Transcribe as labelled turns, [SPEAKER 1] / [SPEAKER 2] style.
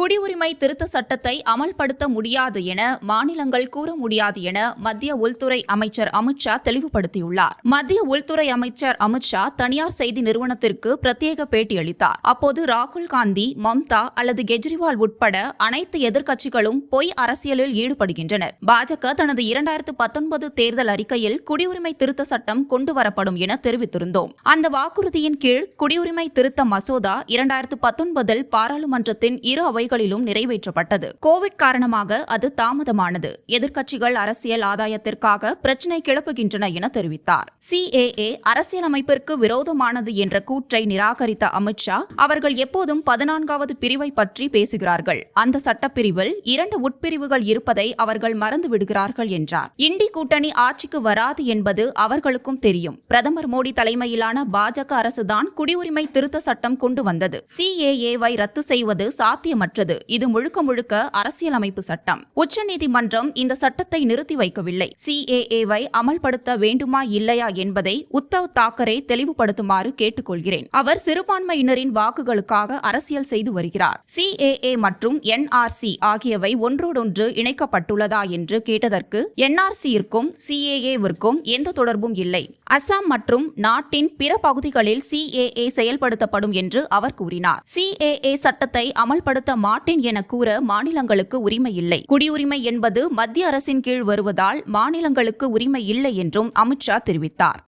[SPEAKER 1] குடியுரிமை திருத்த சட்டத்தை அமல்படுத்த முடியாது என மாநிலங்கள் கூற முடியாது என மத்திய உள்துறை அமைச்சர் அமித்ஷா தெளிவுபடுத்தியுள்ளார். மத்திய உள்துறை அமைச்சர் அமித்ஷா தனியார் செய்தி நிறுவனத்திற்கு பிரத்யேக பேட்டியளித்தார். அப்போது ராகுல் காந்தி, மம்தா அல்லது கெஜ்ரிவால் உட்பட அனைத்து எதிர்க்கட்சிகளும் பொய் அரசியலில் ஈடுபடுகின்றனர். பாஜக தனது 2019 தேர்தல் அறிக்கையில் குடியுரிமை திருத்த சட்டம் கொண்டுவரப்படும் என தெரிவித்திருந்தோம். அந்த வாக்குறுதியின் கீழ் குடியுரிமை திருத்த மசோதா 2019 பாராளுமன்றத்தின் இரு அவைகளிலும் நிறைவேற்றப்பட்டது. கோவிட் காரணமாக அது தாமதமானது. எதிர்க்கட்சிகள் அரசியல் ஆதாயத்திற்காக பிரச்சினை கிளப்புகின்றன என தெரிவித்தார். CAA அரசியலமைப்பிற்கு விரோதமானது என்ற கூற்றை நிராகரித்த அமித்ஷா, அவர்கள் எப்போதும் 14வது பிரிவை பற்றி பேசுகிறார்கள். அந்த சட்டப்பிரிவில் 2 உட்பிரிவுகள் இருப்பதை அவர்கள் மறந்து விடுகிறார்கள் என்றார். இண்டி கூட்டணி ஆட்சிக்கு வராது என்பது அவர்களுக்கும் தெரியும். பிரதமர் மோடி தலைமையிலான பாஜக அரசுதான் குடியுரிமை திருத்த சட்டம் கொண்டு வந்தது. CAA-வை ரத்து செய்வது சாத்தியமற்றது. இது முழுக்க முழுக்க அரசியலமைப்பு சட்டம். உச்சநீதிமன்றம் இந்த சட்டத்தை நிறுத்தி வைக்கவில்லை. CAA-வை அமல்படுத்த வேண்டுமா இல்லையா என்பதை உத்தவ் தாக்கரே தெளிவுபடுத்துமாறு கேட்டுக்கொள்கிறேன். அவர் சிறுபான்மையினரின் வாக்குகளுக்காக அரசியல் செய்து வருகிறார். CAA மற்றும் NRC ஆகியவை ஒன்றோடொன்று இணைக்கப்பட்டுள்ளதா என்று கேட்டதற்கு NRC-ற்கும் CAA-விற்கும் எந்த தொடர்பும் இல்லை. அசாம் மற்றும் நாட்டின் பிற பகுதிகளில் CAA செயல்படுத்தப்படும் என்று அவர் கூறினார். CAA சட்டத்தை அமல்படுத்த மாட்டேன் என கூற மாநிலங்களுக்கு உரிமை இல்லை. குடியுரிமை என்பது மத்திய அரசின் கீழ் வருவதால் மாநிலங்களுக்கு உரிமை இல்லை என்றும் அமித்ஷா தெரிவித்தார்.